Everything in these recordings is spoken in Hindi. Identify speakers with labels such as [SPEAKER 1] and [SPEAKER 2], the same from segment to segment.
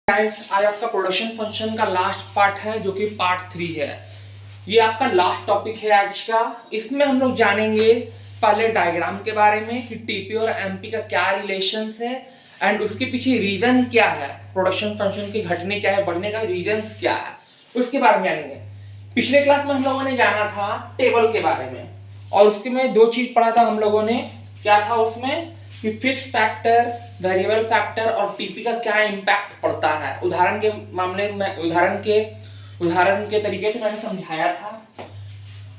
[SPEAKER 1] गाइस, आज आपका प्रोडक्शन फंक्शन का लास्ट पार्ट है जो कि पार्ट 3 है। ये आपका लास्ट टॉपिक है आज का। इसमें हम लोग जानेंगे पहले डायग्राम के बारे में कि टीपी और एमपी का क्या रिलेशंस है एंड उसके पीछे रीजन क्या है, प्रोडक्शन फंक्शन के घटने चाहे बढ़ने का रीजन क्या है उसके बारे में जानेंगे। पिछले क्लास में हम लोगों ने जाना था टेबल के बारे में और उसके में दो चीज पढ़ा था हम लोगों ने। क्या था उसमें कि फिक्स फैक्टर, वेरिएबल फैक्टर और टीपी का क्या इम्पैक्ट पड़ता है। उदाहरण के मामले में उदाहरण के तरीके से मैंने समझाया था।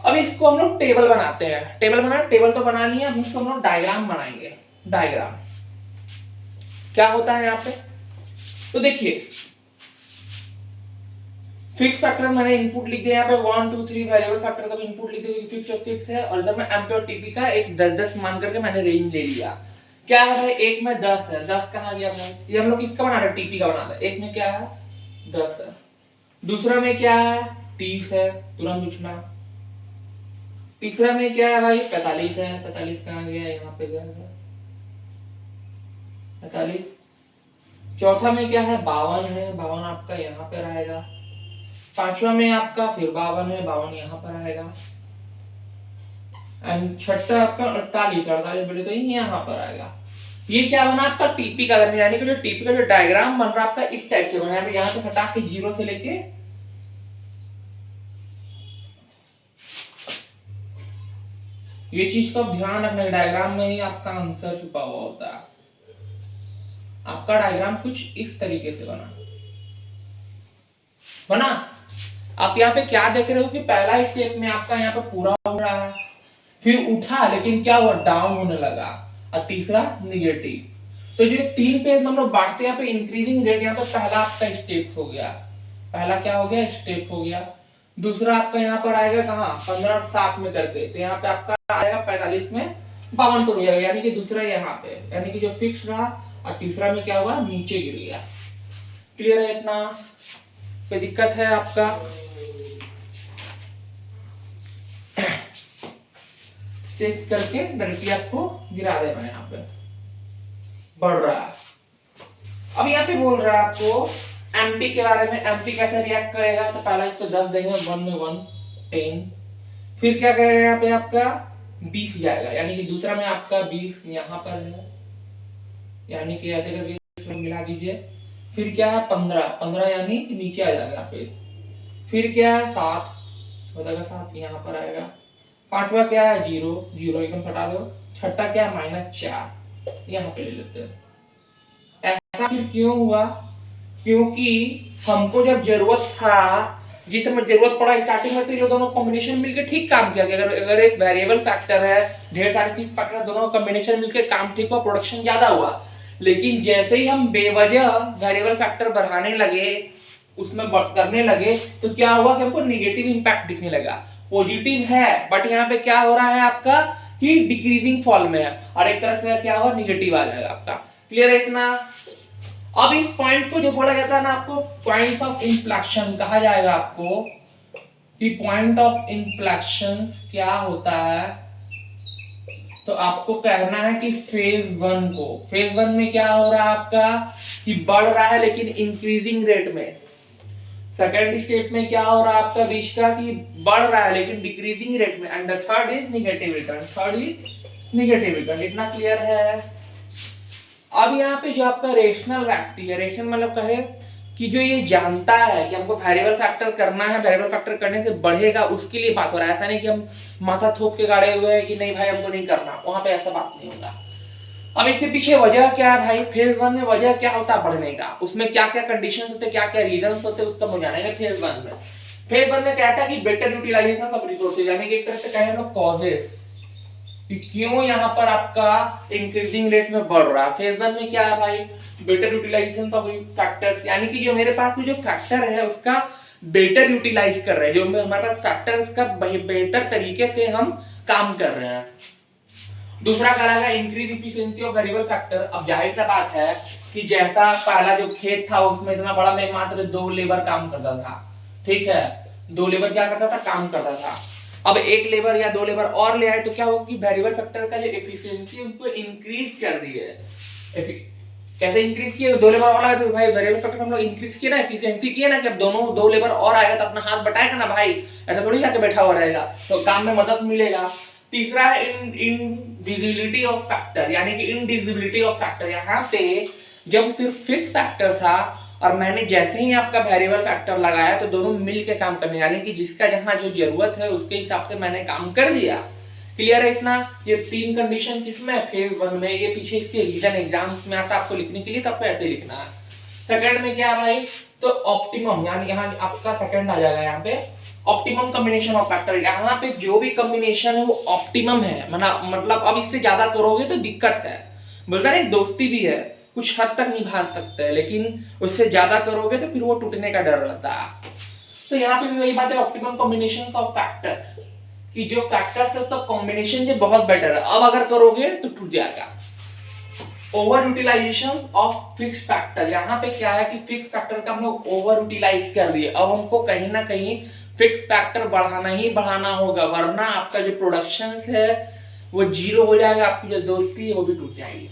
[SPEAKER 1] अब इसको हम लोग टेबल बनाते हैं। टेबल तो बना लिया, अब इसको हम लोग डायग्राम बनाएंगे। डायग्राम क्या होता है यहाँ पे, तो देखिए फिक्स फैक्टर मैंने इनपुट लिख दिया यहाँ पे 1 2 3। वेरिएबल फैक्टर का भी इनपुट लिख दिया, फिक्स है। और इधर में एमपी और टीपी का एक 10-10 मान करके मैंने रेंज ले लिया। क्या है भाई, एक में 10 है, 10 कहाँ गया भाई, ये हम लोग किसका बना रहे हैं, टीपी का बना रहे हैं। एक में क्या है 10 है, दूसरा में क्या है 30 है, तुरंत पूछना। तीसरा में क्या है भाई 45 है, 45 कहाँ गया, यहाँ पे गया 45। चौथा में क्या है 52 है, 52 आपका यहाँ पे रहेगा। पांचवा में आपका फिर 52 है, 52 यहाँ पर आएगा। एंड छठा आपका 48 बोले तो यहाँ पर आएगा। ये क्या बना आपका टीपी का, यानी कि जो टीपी का जो डायग्राम बन रहा है आपका इस टाइप से बना है। यहाँ पे हटा के 0 से लेके ये चीज का ध्यान रखना, डायग्राम में ही आपका आंसर छुपा हुआ होता है। आपका डायग्राम कुछ इस तरीके से बना। आप यहाँ पे क्या देख रहे हो कि पहला स्टेप में आपका यहाँ पे पूरा हो रहा है, फिर उठा लेकिन क्या हुआ डाउन होने लगा, और तीसरा निगेटिव। तो जो तीन पेज में हम लोग बांटते हैं यहाँ पे इंक्रीजिंग रेट, यहाँ पे पहला आपका स्टेप हो गया, पहला क्या हो गया स्टेप हो गया। दूसरा आपका यहाँ पर आएगा कहाँ 15 और 7 में करके, तो यहाँ पे आपका आएगा 45 में 52 पर हो जाएगा, यानी कि दूसरा यहाँ पे, यानी कि जो फिक्स रहा, और तीसरा में क्या हुआ नीचे गिर गया। क्लियर है इतना, कोई दिक्कत है आपका? चेक करके डायरेक्टली आपको गिरा देना है, यहाँ पे बढ़ रहा है। अब यहाँ पे बोल रहा है आपको एमपी के बारे में, एमपी कैसे रिएक्ट करेगा। तो पहला इसको 10 देंगे, 1 में 1 10, फिर क्या करेगा यहाँ पे आपका 20 जाएगा, यानी कि दूसरा में आपका 20 यहाँ पर है, यानी कि ऐसे करके इसमें मिला दीजिए। फिर क्या है 15 यानी कि नीचे आ जाएगा। फिर क्या है 7 हो जाएगा, 7 यहाँ पर आएगा। पांचवा क्या है 0 एकदम हटा दो। छठा क्या है -4, यहाँ पे ले लेते हैं। ऐसा फिर क्यों हुआ, क्योंकि हमको जब जरूरत था, जिस समय जरूरत पड़ा स्टार्टिंग में, तो ये दोनों कॉम्बिनेशन मिलकर ठीक काम किया। अगर एक वेरिएबल फैक्टर है, ढेर सारे फिक्स फैक्टर, दोनों कॉम्बिनेशन मिलकर काम ठीक हुआ, प्रोडक्शन ज्यादा हुआ। लेकिन जैसे ही हम बेवजह वेरिएबल फैक्टर बढ़ाने लगे, उसमें करने लगे, तो क्या हुआ कि हमको निगेटिव इंपैक्ट दिखने लगा। पॉजिटिव है बट यहाँ पे क्या हो रहा है आपका कि डिक्रीजिंग फॉल में है, और एक तरफ से क्या होगा निगेटिव आ जाएगा आपका। क्लियर है इतना? अब इस पॉइंट को जो बोला जाता है ना आपको पॉइंट ऑफ इन्फ्लेक्शन कहा जाएगा आपको, कि पॉइंट ऑफ इन्फ्लेक्शन क्या होता है। तो आपको कहना है कि फेज 1 में क्या हो रहा है आपका कि बढ़ रहा है लेकिन इंक्रीजिंग रेट में। सेकेंड स्टेप में क्या हो रहा है आपका बीच का कि बढ़ रहा है लेकिन डिक्रीजिंग रेट में। And third is negative return. इतना क्लियर है? अब यहाँ पे जो आपका रेशनल व्यक्ति है, रेशनल मतलब कहे कि जो ये जानता है कि हमको वेरिएबल फैक्टर करना है, वेरिएबल फैक्टर करने से बढ़ेगा, उसके लिए बात हो रहा है। ऐसा नहीं कि हम माथा थोप के गाड़े हुए हैं कि नहीं भाई हमको नहीं करना, वहां पे ऐसा बात नहीं होगा। अब इसके पीछे वजह क्या है भाई, फेज 1 में वजह क्या होता है बढ़ने का, उसमें क्या क्या कंडीशन होते, क्या क्या रीजंस होते, उसका हम जानेंगे फेज 1 में। फेज 1 में कहता है कि बेटर यूटिलाइजेशन ऑफ रिसोर्सेज, यानी कि एक तरह से कहें लोग कॉजेस कि क्यों यहाँ पर आपका इंक्रीजिंग रेट में बढ़ रहा है। फेज 1 में क्या है भाई, बेटर यूटिलाइजेशन ऑफ फैक्टर्स, यानी कि जो मेरे पास जो फैक्टर है उसका बेटर यूटिलाइज कर रहे हैं, जो हमारे पास फैक्टर उसका बेटर तरीके से हम काम कर रहे हैं। दूसरा कहलाएगा increase efficiency of variable factor. अब जाहिर सा बात है कि जैसा पहला जो खेत था उसमें इतना बड़ा में मात्र 2 लेबर काम करता था, ठीक है, 2 लेबर क्या करता था काम करता था। अब 1 लेबर या 2 लेबर और ले आए तो क्या होगा कि वेरिएबल फैक्टर का जो एफिशिएंसी उसको इंक्रीज कर दी है। कैसे इंक्रीज किए, दो लेबर और आए तो भाई वेरिएबल फैक्टर हम लोग इंक्रीज किए ना, एफिशिएंसी किए ना कि अब दोनों दो लेबर और आएगा तो अपना हाथ बटाएगा ना भाई, ऐसा थोड़ी जाके बैठा हुआ रहेगा, तो काम में मदद मिलेगा। तीसरा है इनविजिबिलिटी ऑफ फैक्टर, यानी कि इनडिविजिबिलिटी ऑफ फैक्टर। यहाँ पे जब सिर्फ फिक्स फैक्टर था और मैंने जैसे ही आपका वेरिएबल फैक्टर लगाया तो दोनों मिल के काम करने, यानी कि जिसका जहाँ जो जरूरत है उसके हिसाब से मैंने काम कर दिया। क्लियर है इतना? ये तीन कंडीशन किसमें, फेज 1 में। ये पीछे इसके रीजन एग्जाम्स में आता आपको लिखने के लिए, तो आपको ऐसे लिखना है। सेकंड में क्या है भाई, तो ऑप्टिमम, यानी यहाँ आपका सेकंड आ जाएगा यहाँ पे ऑप्टिमम कॉम्बिनेशन ऑफ फैक्टर। यहाँ पे जो भी कॉम्बिनेशन है वो ऑप्टिमम है, मतलब अब इससे ज्यादा करोगे तो दिक्कत है, बोलता है दोस्ती भी है, कुछ हद तक निभा सकते हैं, लेकिन उससे ज्यादा करोगे तो फिर वो टूटने का डर रहता है। तो यहाँ पे भी वही बात है, ऑप्टिमम कॉम्बिनेशन ऑफ फैक्टर, कि जो फैक्टर है उसका कॉम्बिनेशन जो बहुत बेटर है, अब अगर करोगे तो टूट जाएगा। Over utilization of fix factor, यहाँ पे क्या है कि फिक्स फैक्टर का हम लोग ओवर यूटिलाइज कर दिए, अब हमको कहीं ना कहीं फिक्स फैक्टर बढ़ाना ही बढ़ाना होगा, वरना आपका जो प्रोडक्शन है वो जीरो हो जाएगा, आपकी जो दोस्ती है वो भी टूट जाएगी।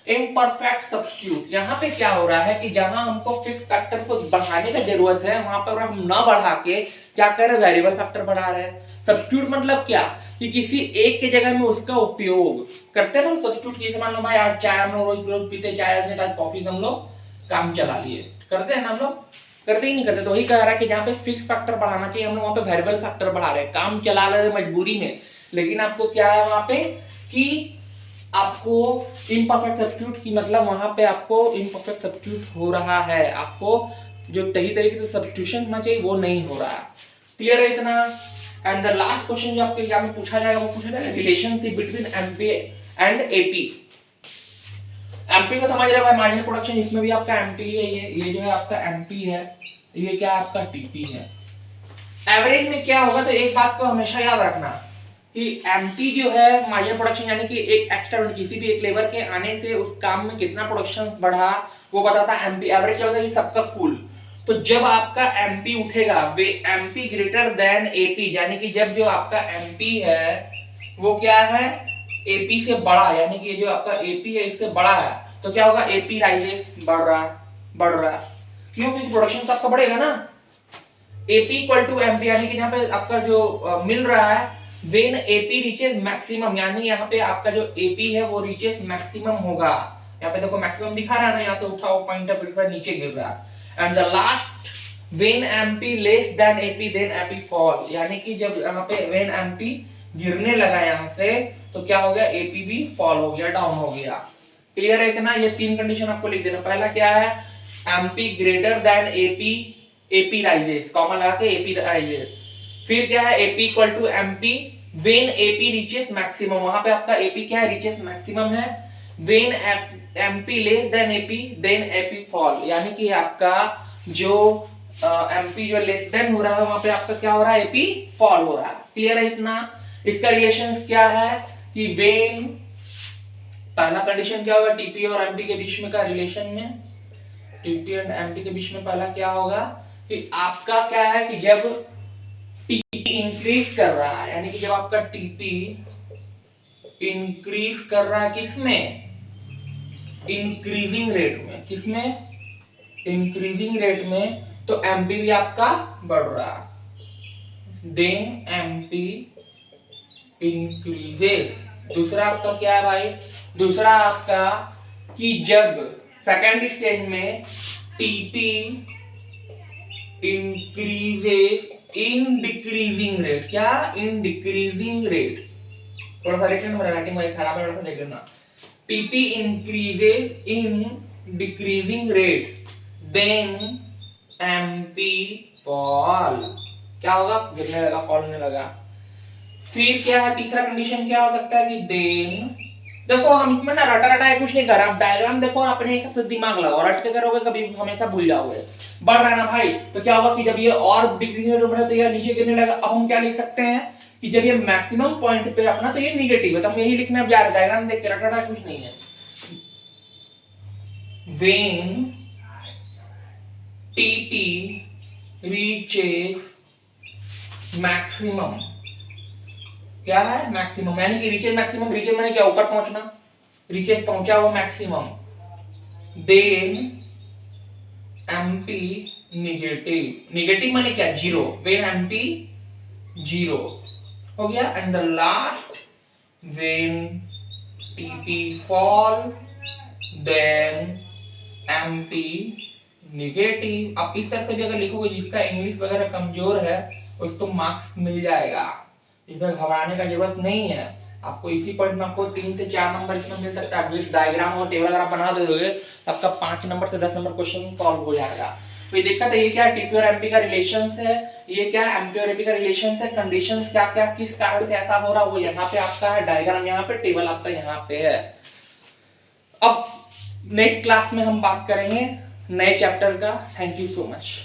[SPEAKER 1] इम्परफेक्ट सब्स्टिट्यूट, यहाँ पे क्या हो रहा है कि जहां हमको फिक्स फैक्टर को बढ़ाने की जरूरत है वहां पर हम ना बढ़ा के क्या कर रहे हैं, वेरिएबल फैक्टर बढ़ा रहे हैं। सब्स्टिट्यूट मतलब क्या, कि किसी एक के जगह में उसका उपयोग करते हैं ना सब्स्टिट्यूट। जैसे मान लो भाई आज चाय हम लोग रोज पीते, चाय आज कॉफी हम लोग काम चला लिए, करते हैं ना हम लोग, करते ही नहीं करते। तो वही कह रहा है कि जहाँ पे फिक्स फैक्टर बढ़ाना चाहिए हम लोग वहां पे वेरिएबल फैक्टर बढ़ा रहे हैं, काम चला रहे हैं मजबूरी में, लेकिन आपको क्या है वहां पे कि आपको इम्परफेक्ट सब्स्टिट्यूट की, मतलब वहां पे आपको इम्परफेक्ट सब्स्टिट्यूट हो रहा है, आपको जो सही तरीके से सब्स्टिट्यूशन होना चाहिए वो नहीं हो रहा। क्लियर है इतना? एंड द लास्ट क्वेश्चन जो आपके एग्जाम में पूछा जाएगा वो पूछा जाएगा relationship between MP and AP. MP को समझ रहे हो भाई, मार्जिनल प्रोडक्शन, इसमें भी आपका एमपी है, ये जो है आपका एमपी है, ये क्या आपका टीपी है। एवरेज में क्या होगा, तो एक बात को हमेशा याद रखना कि एमपी जो है मार्जिनल प्रोडक्शन, यानी कि एक एक्स्ट्रा किसी भी एक लेबर के आने से उस काम में कितना प्रोडक्शन बढ़ा वो बताता है एमपी। एवरेज क्या होता है कि सबका कुल। तो जब आपका एमपी उठेगा वे एमपी ग्रेटर देन एपी, यानी कि जब जो आपका एमपी है वो क्या है, एपी से बड़ा, यानी कि जो आपका एपी है इससे बड़ा है, तो क्या होगा, एपी राइजेस, बढ़ रहा, क्योंकि प्रोडक्शन तो आपका बढ़ेगा ना। एपी इक्वल टू एमपी, यानी कि यहाँ पे आपका जो मिल रहा है व्हेन एपी रीचेस मैक्सिमम, यानी यहाँ पे आपका जो एपी है वो रीचेस मैक्सिमम होगा। यहाँ पे देखो मैक्सिमम दिखा रहा है ना, यहाँ से उठाओ पॉइंट फिर नीचे गिर रहा है। And the last when MP less than AP then AP fall, यानी कि जब यहाँ पे व्हेन एमपी गिरने लगा यहाँ से तो क्या हो गया, एपी भी फॉल हो गया, डाउन हो गया। क्लियर है इतना? ये तीन कंडीशन आपको लिख देना। पहला क्या है, MP greater than AP, AP rises, comma लगा के एपी राइजेस। फिर क्या है, AP equal to MP when AP reaches maximum, वहां पे आपका एपी क्या है, रीचेस मैक्सिमम है। When MP less than AP then AP fall, यानी कि आपका जो एमपी जो लेस देन हो रहा है वहां पे आपका क्या हो रहा है, एपी फॉल हो रहा है। क्लियर है इतना? इसका रिलेशन क्या है कि व्हेन, पहला कंडीशन क्या होगा, टीपी और एमपी के बीच में का रिलेशन में, टीपी एंड एमपी के बीच में पहला क्या होगा कि आपका क्या है कि जब टीपी इंक्रीज कर रहा है, यानी कि जब आपका टीपी इंक्रीज कर रहा है किसमें, इंक्रीजिंग रेट में, किसमें, इंक्रीजिंग रेट में, तो एमपी भी आपका बढ़ रहा है, देन एमपी इंक्रीजेस। दूसरा आपका क्या है भाई, दूसरा आपका कि जब सेकेंड स्टेज में TP increases in decreasing rate, क्या, इन डिक्रीजिंग रेट, थोड़ा सा देख लेना, राइटिंग भाई खराब है, थोड़ा सा देख लेना। TP increases in decreasing rate then MP fall, क्या होगा, गिरने लगा, फॉल होने लगा। फिर क्या है, तीसरा कंडीशन क्या हो सकता है कि देन, देखो हम इसमें ना रटा रटा कुछ नहीं कर रहा, आप डायग्राम देखो अपने हिसाब से दिमाग लगाओ, रट के करोगे कभी हमेशा भूल जाओगे। बढ़ रहा है ना भाई, तो क्या होगा कि जब ये और डिक्रीज में बढ़े तो ये नीचे गिरने लगा। अब हम क्या लिख सकते हैं कि जब ये मैक्सिमम पॉइंट पे अपना तो ये नेगेटिव है, तो हम यही लिखने अब जा रहे हैं, डायग्राम देख के रटा रटा कुछ नहीं है। व्हेन टीपी रीचेस मैक्सिमम, क्या है, मैक्सिमम, यानी कि रीचेस मैक्सिमम, रीचेस माने क्या, ऊपर पहुंचना, रीचेस पहुंचा वो maximum, then MP negative, negative माने क्या, जीरो, वेन एम्पटी जीरो हो गया, and the last when TP fall then MP negative. आप इस तरह से भी अगर लिखोगे, जिसका इंग्लिश वगैरह कमजोर है उसको मार्क्स मिल जाएगा, इसमें घबराने का जरूरत नहीं है। आपको इसी पॉइंट में आपको 3 से 4 नंबर इसमें मिल सकता है। आप डायग्राम और टेबल अगर आप बना दोगे तो आपका 5 नंबर से 10 नंबर क्वेश्चन सॉल्व हो जाएगा। तो ये दिक्कत है, ये क्या है, टीपी और एमपी का रिलेशंस है, ये क्या है, एमपी और एपी का रिलेशंस है, कंडीशंस क्या क्या किस कारण से ऐसा हो रहा है वो यहाँ पे आपका है, डायग्राम यहाँ पे, टेबल आपका यहाँ पे है। अब नेक्स्ट क्लास में हम बात करेंगे नए चैप्टर का। Thank you so much.